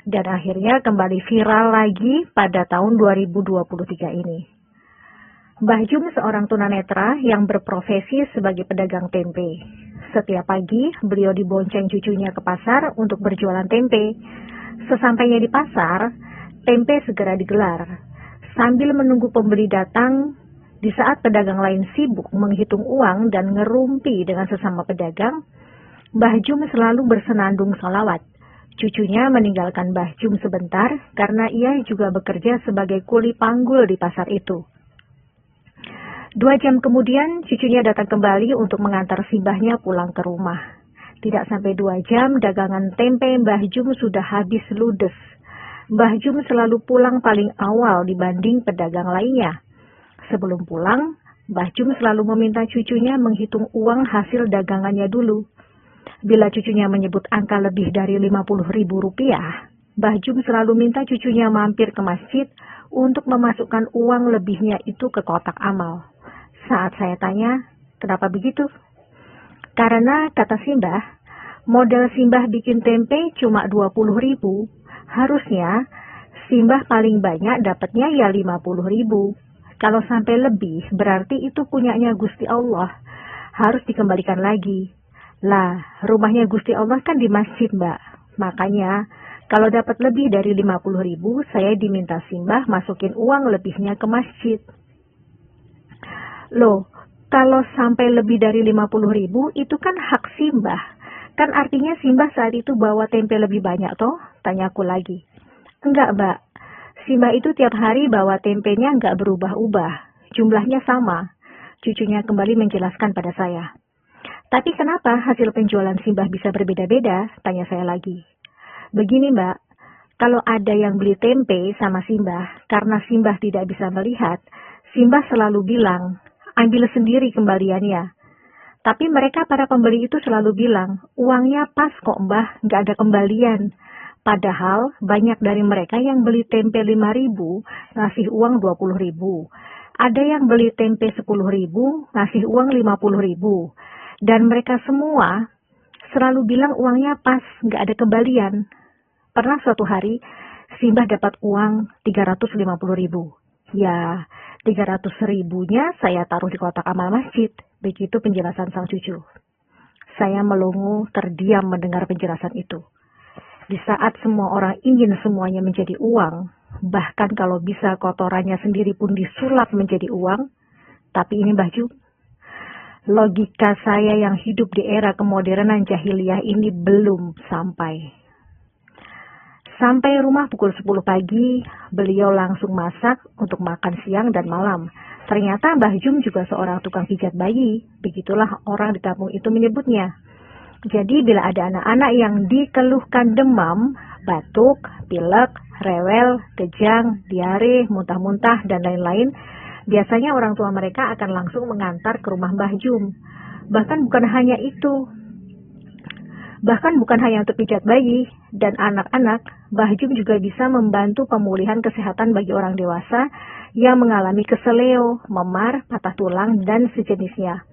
dan akhirnya kembali viral lagi pada tahun 2023 ini. Mbah Jum seorang tunanetra yang berprofesi sebagai pedagang tempe. Setiap pagi, beliau dibonceng cucunya ke pasar untuk berjualan tempe. Sesampainya di pasar, tempe segera digelar. Sambil menunggu pembeli datang, di saat pedagang lain sibuk menghitung uang dan ngerumpi dengan sesama pedagang, Mbah Jum selalu bersenandung salawat. Cucunya meninggalkan Mbah Jum sebentar karena ia juga bekerja sebagai kuli panggul di pasar itu. 2 jam kemudian, cucunya datang kembali untuk mengantar simbahnya pulang ke rumah. Tidak sampai 2 jam, dagangan tempe Mbah Jum sudah habis ludes. Mbah Jum selalu pulang paling awal dibanding pedagang lainnya. Sebelum pulang, Mbah Jum selalu meminta cucunya menghitung uang hasil dagangannya dulu. Bila cucunya menyebut angka lebih dari Rp50.000, Mbah Jum selalu minta cucunya mampir ke masjid untuk memasukkan uang lebihnya itu ke kotak amal. Saat saya tanya, kenapa begitu? Karena, kata Simbah, modal Simbah bikin tempe cuma Rp20.000. Harusnya, Simbah paling banyak dapatnya ya Rp50.000. Kalau sampai lebih, berarti itu punyanya Gusti Allah. Harus dikembalikan lagi. Lah, rumahnya Gusti Allah kan di masjid, Mbak. Makanya, kalau dapat lebih dari Rp50.000, saya diminta Simbah masukin uang lebihnya ke masjid. Loh, kalau sampai lebih dari Rp50.000, itu kan hak Simbah. Kan artinya Simbah saat itu bawa tempe lebih banyak toh? Tanyaku lagi. Enggak, Mbak. Simbah itu tiap hari bawa tempenya enggak berubah-ubah. Jumlahnya sama. Cucunya kembali menjelaskan pada saya. Tapi kenapa hasil penjualan Simbah bisa berbeda-beda? Tanya saya lagi. Begini, Mbak. Kalau ada yang beli tempe sama Simbah, karena Simbah tidak bisa melihat, Simbah selalu bilang, ambil sendiri kembaliannya. Tapi mereka para pembeli itu selalu bilang, uangnya pas kok Mbah, nggak ada kembalian. Padahal banyak dari mereka yang beli tempe 5.000, ngasih uang 20.000. Ada yang beli tempe 10.000, ngasih uang 50.000. Dan mereka semua selalu bilang uangnya pas, nggak ada kembalian. Pernah suatu hari, Simbah dapat uang 350.000. Ya, 300.000-nya saya taruh di kotak amal masjid. Begitu penjelasan sang cucu. Saya melongo terdiam mendengar penjelasan itu. Di saat semua orang ingin semuanya menjadi uang, bahkan kalau bisa kotorannya sendiri pun disulap menjadi uang, tapi ini Mbah Jum. Logika saya yang hidup di era kemodernan jahiliyah ini belum sampai. Sampai rumah pukul 10 pagi, beliau langsung masak untuk makan siang dan malam. Ternyata Mbah Jum juga seorang tukang pijat bayi. Begitulah orang di kampung itu menyebutnya. Jadi bila ada anak-anak yang dikeluhkan demam, batuk, pilek, rewel, kejang, diare, muntah-muntah, dan lain-lain, biasanya orang tua mereka akan langsung mengantar ke rumah Mbah Jum. Bahkan bukan hanya untuk pijat bayi dan anak-anak, Mbah Jum juga bisa membantu pemulihan kesehatan bagi orang dewasa yang mengalami keseleo, memar, patah tulang, dan sejenisnya.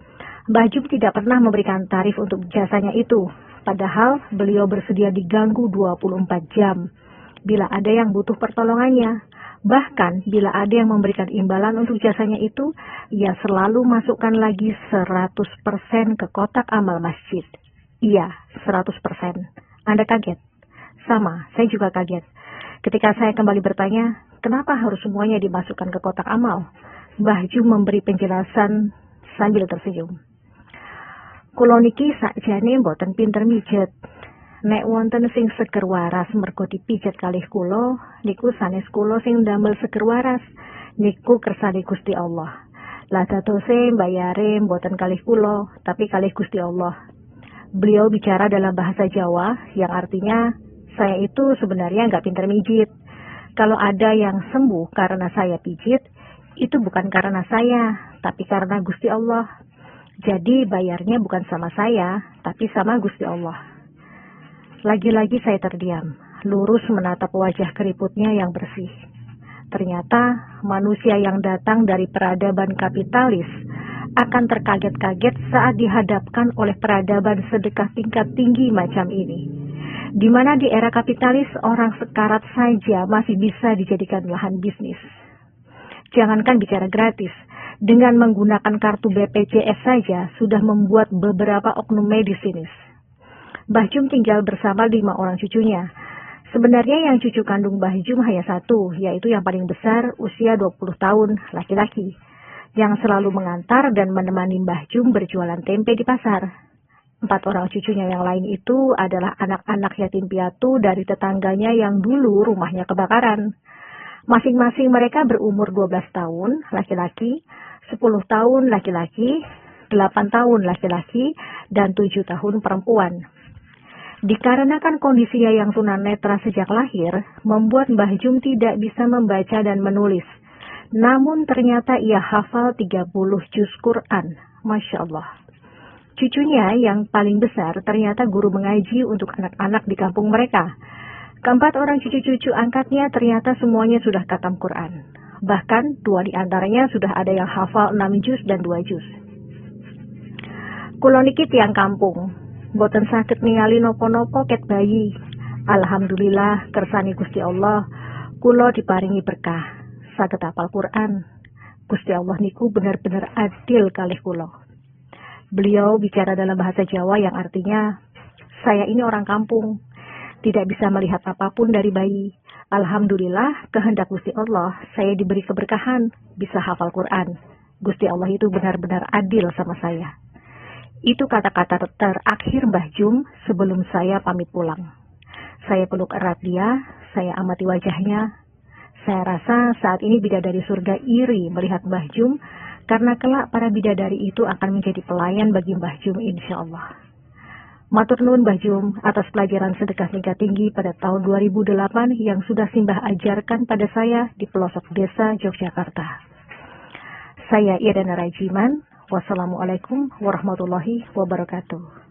Mbah Jum tidak pernah memberikan tarif untuk jasanya itu, padahal beliau bersedia diganggu 24 jam bila ada yang butuh pertolongannya. Bahkan bila ada yang memberikan imbalan untuk jasanya itu, ia selalu masukkan lagi 100% ke kotak amal masjid. Iya, 100%. Anda kaget? Sama, saya juga kaget. Ketika saya kembali bertanya, kenapa harus semuanya dimasukkan ke kotak amal? Mbah Jum memberi penjelasan sambil tersenyum. Kula niki sakjane mboten pinter mijet. Nek wonten sing seger waras mergo dipijat kalih kula, niku sanes kula sing ndamel seger waras. Niku kersane Gusti Allah. Lah dadose mbayare mboten kalih kula, tapi kalih Gusti Allah. Beliau bicara dalam bahasa Jawa yang artinya, saya itu sebenarnya nggak pinter mijit. Kalau ada yang sembuh karena saya pijit, itu bukan karena saya, tapi karena Gusti Allah. Jadi bayarnya bukan sama saya, tapi sama Gusti Allah. Lagi-lagi saya terdiam, lurus menatap wajah keriputnya yang bersih. Ternyata manusia yang datang dari peradaban kapitalis akan terkaget-kaget saat dihadapkan oleh peradaban sedekah tingkat tinggi macam ini. di mana di era kapitalis orang sekarat saja masih bisa dijadikan lahan bisnis. Jangankan bicara gratis, dengan menggunakan kartu BPJS saja sudah membuat beberapa oknum medis sinis. Mbah Jum tinggal bersama 5 orang cucunya. Sebenarnya yang cucu kandung Mbah Jum hanya satu, yaitu yang paling besar usia 20 tahun, laki-laki, yang selalu mengantar dan menemani Mbah Jum berjualan tempe di pasar. 4 orang cucunya yang lain itu adalah anak-anak yatim piatu dari tetangganya yang dulu rumahnya kebakaran. Masing-masing mereka berumur 12 tahun laki-laki, 10 tahun laki-laki, 8 tahun laki-laki, dan 7 tahun perempuan. Dikarenakan kondisinya yang tunanetra sejak lahir, membuat Mbah Jum tidak bisa membaca dan menulis. Namun ternyata ia hafal 30 juz Quran. Masya Allah. Cucunya yang paling besar ternyata guru mengaji untuk anak-anak di kampung mereka. Keempat orang cucu-cucu angkatnya ternyata semuanya sudah khatam Quran. Bahkan 2 di antaranya sudah ada yang hafal 6 juz dan 2 juz. Kulo niki tiyang kampung, boten saged ningali nopo-nopo ket bayi. Alhamdulillah kersani Gusti Allah, kulo diparingi berkah, saged hafal Quran. Gusti Allah niku benar-benar adil kalih kulo. Beliau bicara dalam bahasa Jawa yang artinya, saya ini orang kampung, tidak bisa melihat apapun dari bayi. Alhamdulillah, kehendak Gusti Allah, saya diberi keberkahan, bisa hafal Quran. Gusti Allah itu benar-benar adil sama saya. Itu kata-kata terakhir Mbah Jum sebelum saya pamit pulang. Saya peluk erat dia, saya amati wajahnya. Saya rasa saat ini bidadari surga iri melihat Mbah Jum, karena kelak para bidadari itu akan menjadi pelayan bagi Mbah Jum insyaallah. Matur nuwun Mbah Jum atas pelajaran sedekah tingkat tinggi pada tahun 2008 yang sudah Simbah ajarkan pada saya di pelosok desa Yogyakarta. Saya Irena Rajiman. Wassalamualaikum warahmatullahi wabarakatuh.